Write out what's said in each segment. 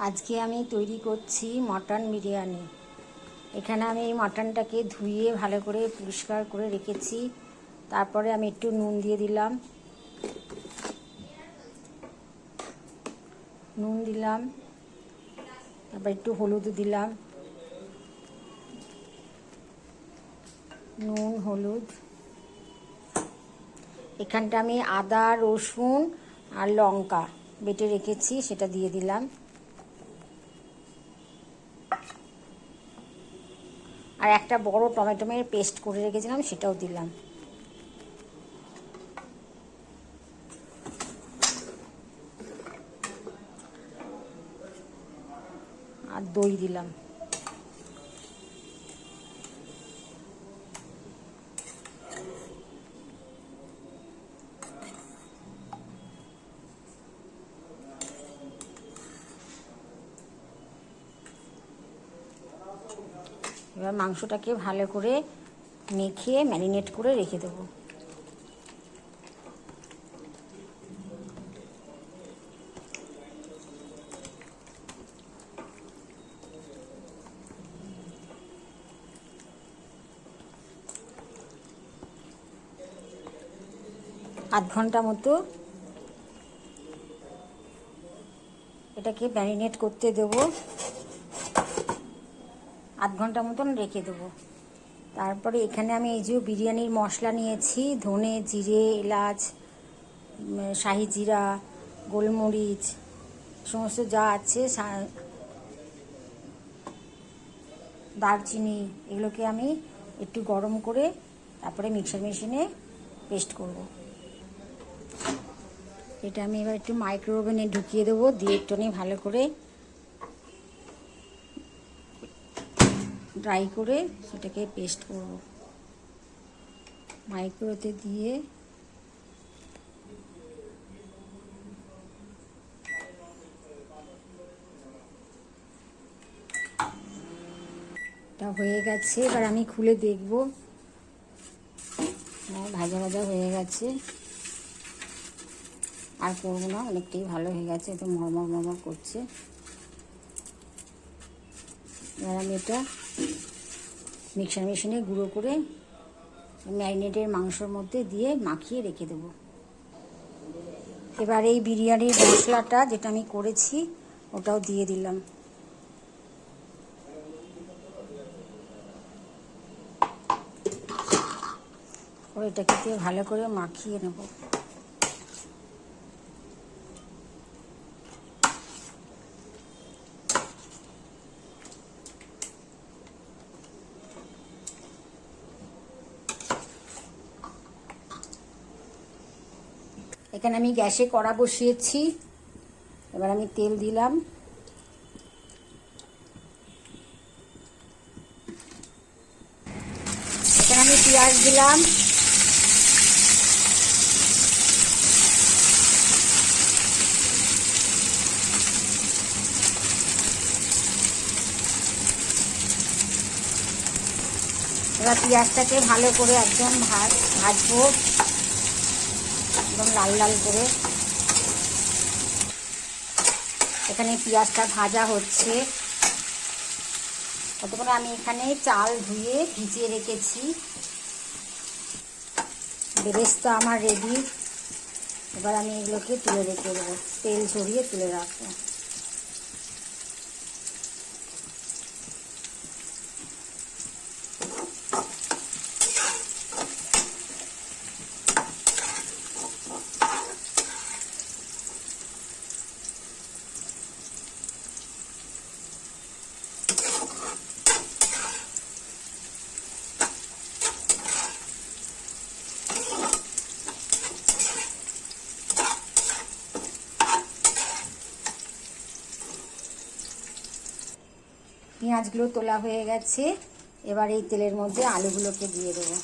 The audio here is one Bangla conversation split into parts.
আজকে আমি তৈরি করছি মটন বিরিয়ানি। এখানে আমি এই মটনটাকে ধুয়ে ভালো করে পরিষ্কার করে রেখেছি। তারপরে আমি একটু নুন দিয়ে দিলাম, তারপর একটু হলুদ দিলাম, নুন হলুদ। এখানটা আমি আদা রসুন আর লঙ্কা বেটে রেখেছি, সেটা দিয়ে দিলাম। আর একটা বড় টমেটোমের পেস্ট করে রেখেছিলাম, সেটাও দিলাম। আর দই দিলাম। এবার মাংসটাকে ভালো করে মেখে ম্যারিনেট করে রেখে দেবো। আধ ঘন্টা মতো এটাকে ম্যারিনেট করতে দেবো, আধ ঘন্টা মতন রেখে দেবো। তারপরে এখানে আমি এই যে বিরিয়ানির মশলা নিয়েছি, ধনে জিরে এলাচ শাহি জিরা গোলমরিচ সমস্ত যা আছে, দারচিনি, এগুলোকে আমি একটু গরম করে তারপরে মিক্সার মেশিনে পেস্ট করব। এটা আমি এবার একটু মাইক্রো ওভেনে ঢুকিয়ে দেবো, দিয়ে একটু ভালো করে ড্রাই করে সেটাকে পেস্ট করব। মাইক্রোতে দিয়ে এটা হয়ে গেছে। এবার আমি খুলে দেখব। হ্যাঁ, ভাজা ভাজা হয়ে গেছে। আর করবো না, অনেকটাই ভালো হয়ে গেছে, তো মরমর মরমর করছে। এবার আমি এটা মিক্সার মেশিনে গুঁড়ো করে ম্যারিনেটের মাংসর মধ্যে দিয়ে মাখিয়ে রেখে দেবো। এবার এই বিরিয়ানির মশলাটা যেটা আমি করেছি ওটাও দিয়ে দিলাম। এটাকে দিয়ে ভালো করে মাখিয়ে নেব। এখানে আমি গ্যাসে কড়া বসিয়েছি। এবার আমি তেল দিলাম। এখানে আমি পেঁয়াজ দিলাম, এবার পেঁয়াজটাকে ভালো করে একদম ভাজবো, একদম লাল লাল করে। এখানে পেঁয়াজটা ভাজা হচ্ছে, ততক্ষণে আমি এখানে চাল ধুয়ে ভিজিয়ে রেখেছি। বেরেস্তা আমার রেডি। এবার আমি এগুলোকে তুলে রেখে দেবো, তেল ঝরিয়ে তুলে রাখবো। পেঁয়াজগুলো তোলা হয়ে গেছে। এবার এই তেলের মধ্যে আলুগুলোকে দিয়ে দেবো।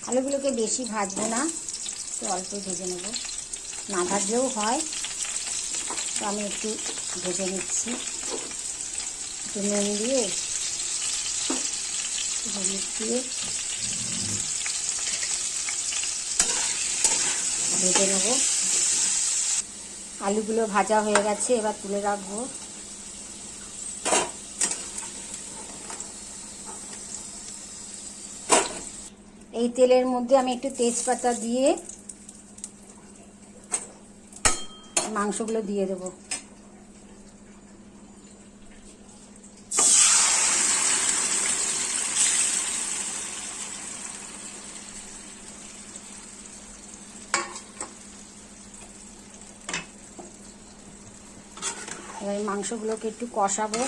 আলুগুলোকে বেশি ভাজবো না, তো অল্প ভেজে নেব। না ভাজলেও হয়, তো আমি একটু ভেজে নিচ্ছি। একটু নুন দিয়ে হলুদ দিয়ে ভেজে নেব। আলুগুলো ভাজা হয়ে গেছে, এবার তুলে রাখবো। এই তেলের মধ্যে আমি একটু তেজপাতা দিয়ে মাংসগুলো দিয়ে দেবো। এবার মাংসগুলোকে একটু কষাবো।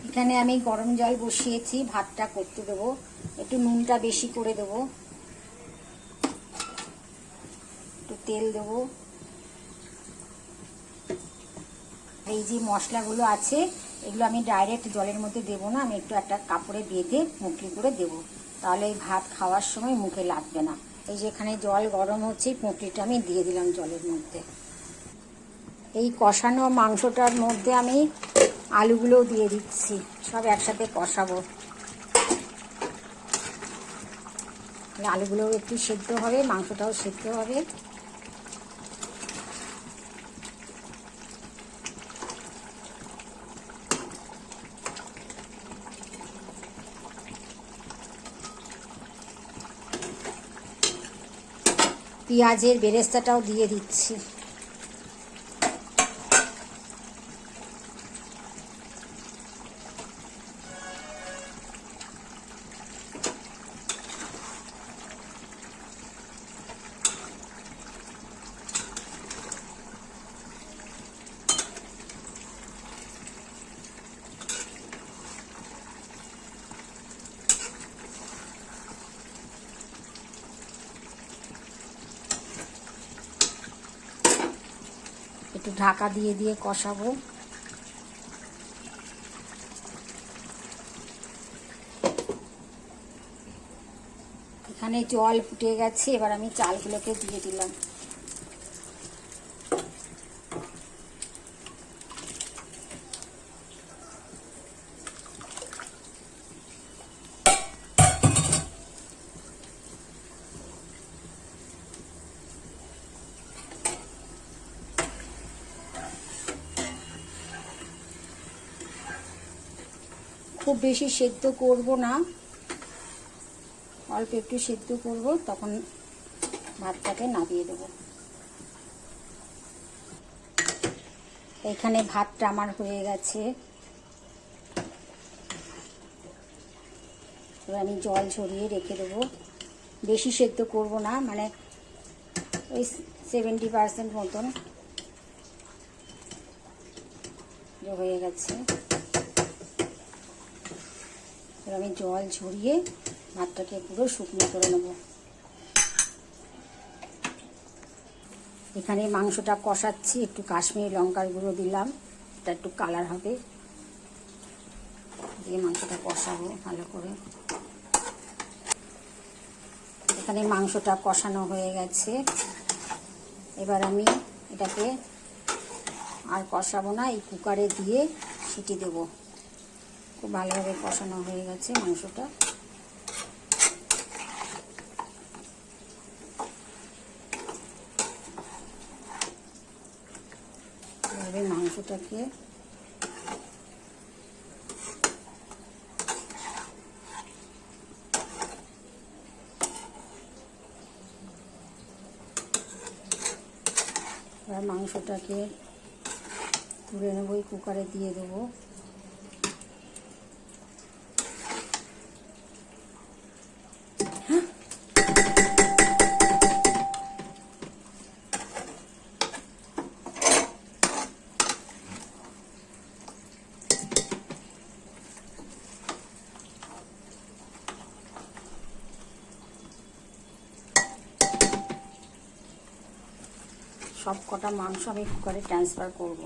এখানে আমি গরম জল বসিয়েছি, ভাতটা করতে দেবো। একটু নুনটা বেশি করে দেবো, একটু তেল দেবো। এই যে মশলাগুলো আছে এগুলো আমি ডাইরেক্ট জলের মধ্যে দেবো না, আমি একটু একটা কাপড়ে বেঁধে মুখে করে দেবো, তাহলে এই ভাত খাওয়ার সময় মুখে লাগবে না। এই যে এখানে জল গরম হচ্ছে, পুঁটলিটা আমি দিয়ে দিলাম জলের মধ্যে। এই কষানো মাংসটার মধ্যে আমি আলুগুলোও দিয়ে দিচ্ছি, সব একসাথে কষাবো। আলুগুলোও একটু সেদ্ধ হবে, মাংসটাও সেদ্ধ হবে। পেঁয়াজের বেরেস্তাটাও দিয়ে দিচ্ছি। একটু ঢাকা দিয়ে দিয়ে কষাবো। এখানে জল ফুটে গেছে, এবার আমি চালগুলোকে দিয়ে দিলাম। খুব বেশি সেদ্ধ করব না, অল্প একটু সেদ্ধ করব, তখন ভাতটাকে নামিয়ে দেব। এখানে ভাতটা আমার হয়ে গেছে, এবার আমি জল ঝরিয়ে রেখে দেবো। বেশি সেদ্ধ করব না, মানে ওই 70% মতন হয়ে গেছে। এবার আমি জল ঝরিয়ে ভাতটাকে পুরো শুকনো করে নেব। এখানে মাংসটা কষাচ্ছি, একটু কাশ্মীরি লঙ্কার গুঁড়ো দিলাম, এটা একটু কালার হবে, দিয়ে মাংসটা কষাবো ভালো করে। এখানে মাংসটা কষানো হয়ে গেছে, এবার আমি এটাকে আর কষাবো না, এই কুকারে দিয়ে সিটি দেব। খুব ভালোভাবে কষানো হয়ে গেছে মাংসটা। এভাবে মাংসটাকে মাংসটাকে তুলে নেব, ওই কুকারে দিয়ে দেবো। সব কটা মাংস আমি কুকারে ট্রান্সফার করব।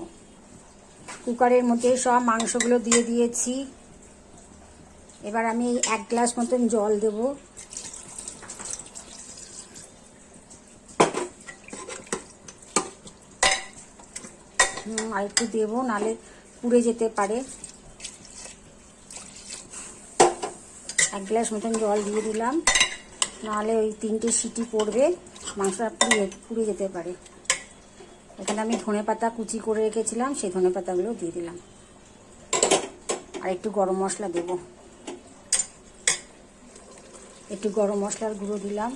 কুকারের মধ্যে সব মাংসগুলো দিয়ে দিয়েছি। এবার আমি 1 গ্লাস মতন জল দেব। আর একটু দেবো, নাহলে পুড়ে যেতে পারে। 1 গ্লাস মতন জল দিয়ে দিলাম, নাহলে ওই 3টে সিটি পড়বে, মাংসটা পুড়ে যেতে পারে। এখানে আমি ধনেপাতা কুচি করে রেখেছিলাম, সেই ধনেপাতাগুলো দিয়ে দিলাম। আর একটু গরম মশলা দেব, একটু গরম মশলার গুঁড়ো দিলাম।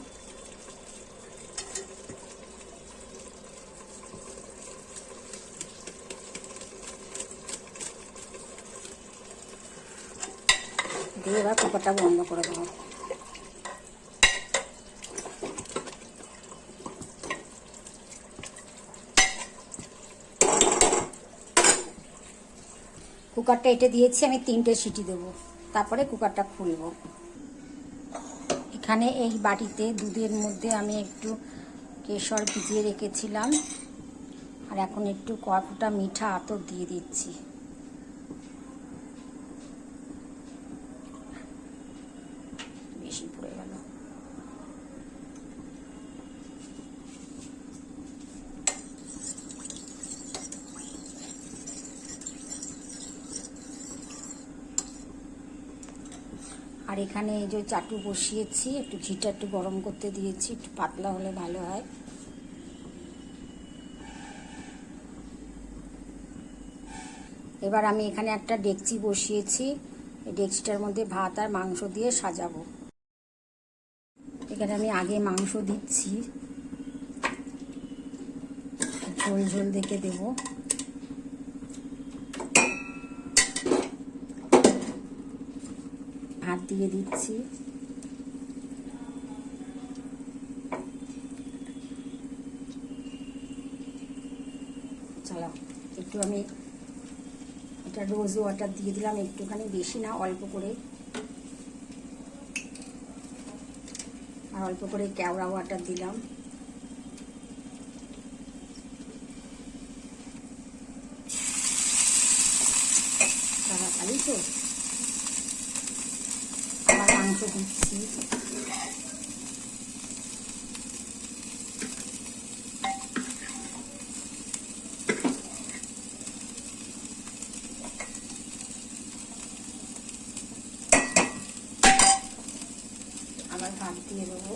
দিয়ে এবার কুকারটা বন্ধ করে দেবো। কুকারটা এটা দিয়েছি আমি 3টে সিটি দেবো, তারপরে কুকারটা খুলবো। এখানে এই বাটিতে দুধের মধ্যে আমি একটু কেশর ভিজিয়ে রেখেছিলাম, আর এখন একটু কয় ফোঁটা মিঠা আতর দিয়ে দিচ্ছি। বেশি পড়ে গেল। আর এখানে এই যে চাটু বসিয়েছি, একটু ঘিটা একটু গরম করতে দিয়েছি, একটু পাতলা হলে ভালো হয়। এবার আমি এখানে একটা ডেকচি বসিয়েছি, এই ডেকচিটার মধ্যে ভাত আর মাংস দিয়ে সাজাবো। এখানে আমি আগে মাংস দিচ্ছি, ঝোল ঝোল দেখে দেবো। ভাত দিয়ে দিচ্ছি, চলো একটু আমি এটা রোজ ওয়াটার দিয়ে দিলাম, একটুখানি, বেশি না, অল্প করে। আর অল্প করে কেওড়া ওয়াটার দিলাম। তাড়াতাড়ি তো। আবার মাংস দিচ্ছি, আবার ভাত দিয়ে দেবো।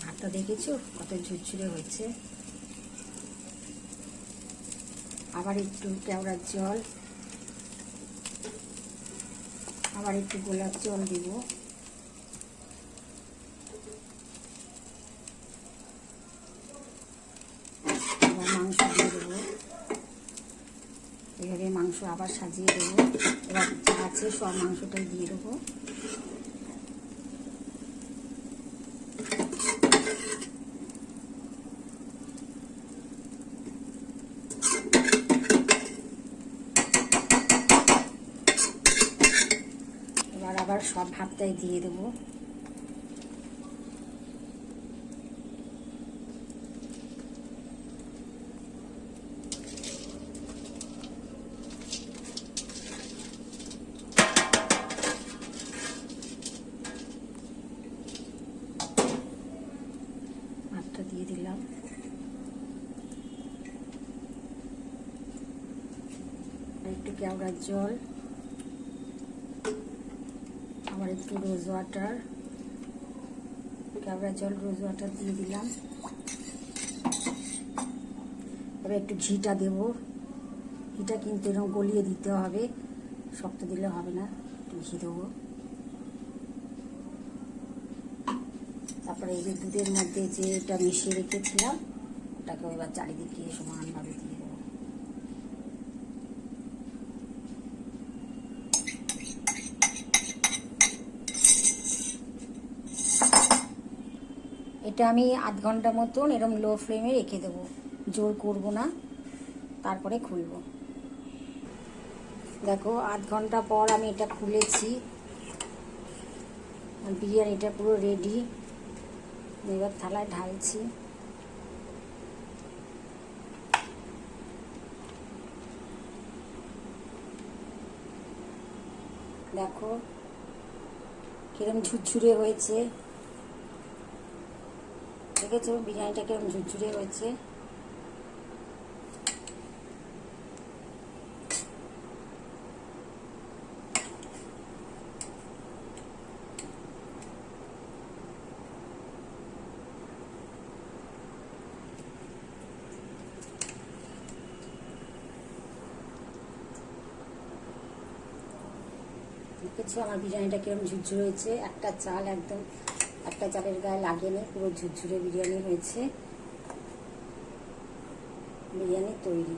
ভাতটা দেখেছো কত ঝুরঝুরে হয়েছে। আবার একটু কেওড়ার জল, আবার একটু গোলাপ জল দিব। আবার মাংস দিয়ে দেবো, এভাবে মাংস আবার সাজিয়ে দেবো। এবার যা আছে সব মাংসটাই দিয়ে দেবো। এবার আবার সব ভাতটাই দিয়ে দেবো। ভাতটা দিয়ে দিলাম। একটু কেওড়ার জল, আবার একটু রোজ ওয়াটার, কেওড়া জল রোজ ওয়াটার দিয়ে দিলাম। এবার একটু ঘিটা দেব, ঘিটা কিন্তু এরকম গলিয়ে দিতে হবে, শক্ত দিলে হবে না, একটু ঘি দেবো। তারপরে এই যে দুধের মধ্যে যে এটা মিশিয়ে রেখেছিলাম, ওটাকে এবার চারিদিকে সমানভাবে দিয়ে দেবো। এটা আমি আধ ঘন্টা মতন এরকম লো ফ্লেমে রেখে দেবো, জোর করব না, তারপরে খুলবো। দেখো আধ ঘন্টা পর আমি এটা খুলেছি, বিরিয়ানিটা পুরো রেডি। এবার থালায় ঢালছি। দেখো কিরম ঝুরঝুরে হয়েছে। দেখেছো বিরিয়ানিটা কিরকম ঝুরঝুরে হয়েছে। দেখেছো আমার বিরিয়ানিটা কিরকম ঝুরঝুরে হয়েছে, একটা চাল একদম একটা চালের গায়ে লাগেনি, পুরো ঝুরঝুরে বিরিয়ানি হয়েছে। বিরিয়ানি তৈরি।